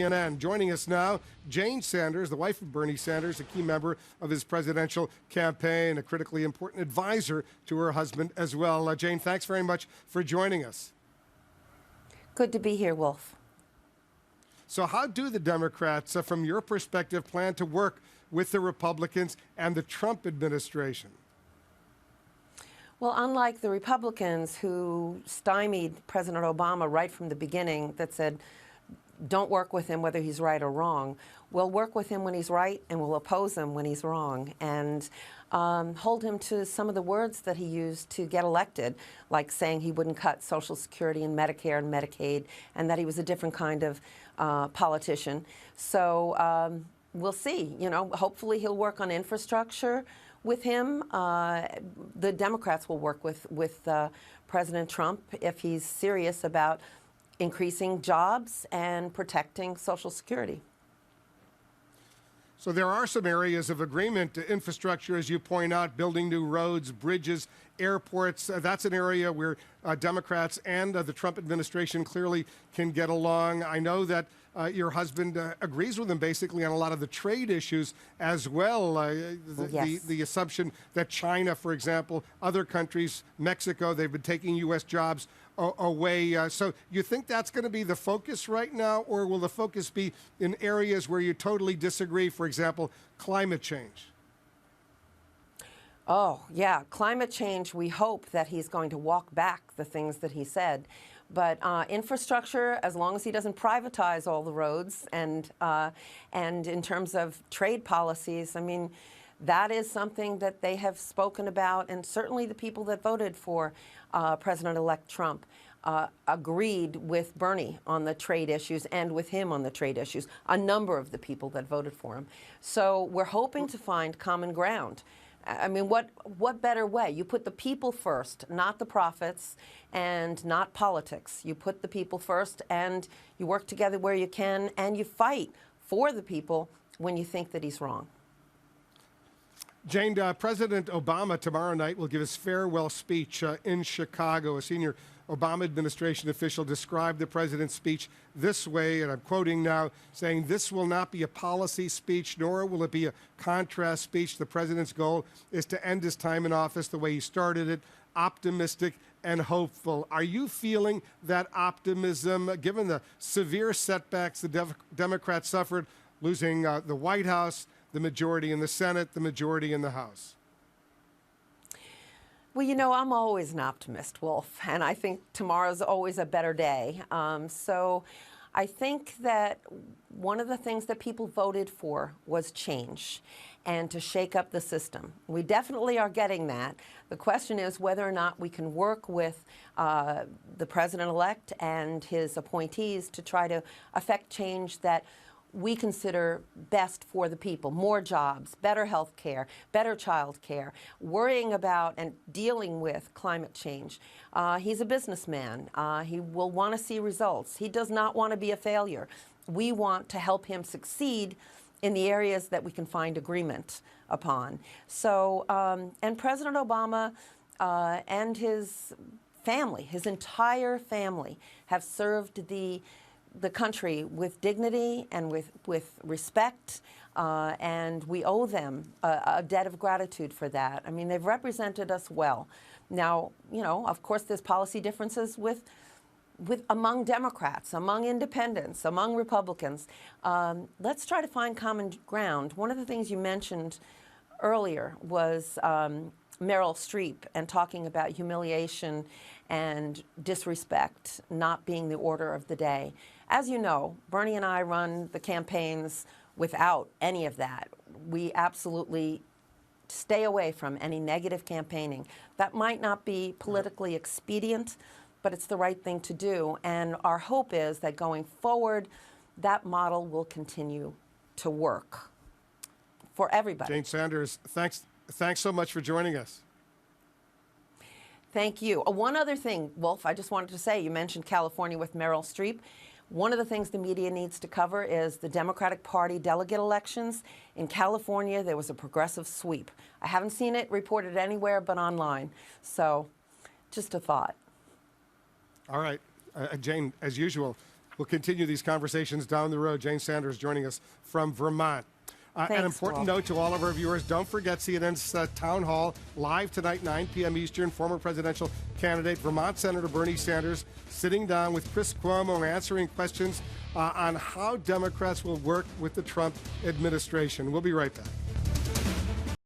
CNN. Joining us now, Jane Sanders, the wife of Bernie Sanders, a key member of his presidential campaign, a critically important advisor to her husband as well. Jane, thanks very much for joining us. Good to be here, Wolf. So how do the Democrats, from your perspective, plan to work with the Republicans and the Trump administration? Well, unlike the Republicans who stymied President Obama right from the beginning, that said, don't work with him whether he's right or wrong, we'll work with him when he's right and we'll oppose him when he's wrong, and hold him to some of the words that he used to get elected, like saying he wouldn't cut Social Security and Medicare and Medicaid, and that he was a different kind of politician. So we'll see. You know, hopefully he'll work on infrastructure with him. The Democrats will work with President Trump if he's serious about increasing jobs and protecting Social Security. So there are some areas of agreement. Infrastructure, as you point out, building new roads, bridges, airports. That's an area where Democrats and the Trump administration clearly can get along. I know that your husband agrees with him basically on a lot of the trade issues as well. Yes. The assumption that China, for example, other countries, Mexico, they've been taking U.S. jobs away. So you think that's going to be the focus right now, or will the focus be in areas where you totally disagree, for example, climate change? Oh, yeah. Climate change, we hope that he's going to walk back the things that he said. But infrastructure, as long as he doesn't privatize all the roads, and in terms of trade policies, I mean, that is something that they have spoken about, and certainly the people that voted for President-elect Trump agreed with Bernie on the trade issues and with him on the trade issues, a number of the people that voted for him. So we're hoping to find common ground. I mean, what better way? You put the people first, not the profits and not politics. You put the people first, and you work together where you can, and you fight for the people when you think that he's wrong. Jane, President Obama tomorrow night will give his farewell speech in Chicago. A senior Obama administration official described the president's speech this way, and I'm quoting now, saying, "This will not be a policy speech, nor will it be a contrast speech. The president's goal is to end his time in office the way he started it, optimistic and hopeful." Are you feeling that optimism, given the severe setbacks the Democrats suffered, losing the White House, the majority in the Senate, the majority in the House? Well, you know, I'm always an optimist, Wolf, and I think tomorrow's always a better day. So I think that one of the things that people voted for was change and to shake up the system. We definitely are getting that. The question is whether or not we can work with the president-elect and his appointees to try to affect change that we consider best for the people. More jobs, better health care, better child care, worrying about and dealing with climate change. He's a businessman. He will want to see results. He does not want to be a failure. We want to help him succeed in the areas that we can find agreement upon. So, and President Obama and his family, his entire family, have served the country with dignity and with respect, and we owe them a debt of gratitude for that. I mean, they've represented us well. Now, you know, of course, there's policy differences with among Democrats, among independents, among Republicans. Let's try to find common ground. One of the things you mentioned earlier was Meryl Streep and talking about humiliation and disrespect not being the order of the day. As you know, Bernie and I run the campaigns without any of that. We absolutely stay away from any negative campaigning. That might not be politically expedient, but it's the right thing to do. And our hope is that going forward, that model will continue to work for everybody. Jane Sanders, thanks so much for joining us. Thank you. One other thing, Wolf, I just wanted to say, you mentioned California with Meryl Streep. One of the things the media needs to cover is the Democratic Party delegate elections. In California, there was a progressive sweep. I haven't seen it reported anywhere but online. So just a thought. All right. Jane, as usual, we'll continue these conversations down the road. Jane Sanders joining us from Vermont. An important note to all of our viewers, don't forget CNN's Town Hall live tonight, 9 p.m. Eastern. Former presidential candidate, Vermont Senator Bernie Sanders, sitting down with Chris Cuomo, answering questions on how Democrats will work with the Trump administration. We'll be right back.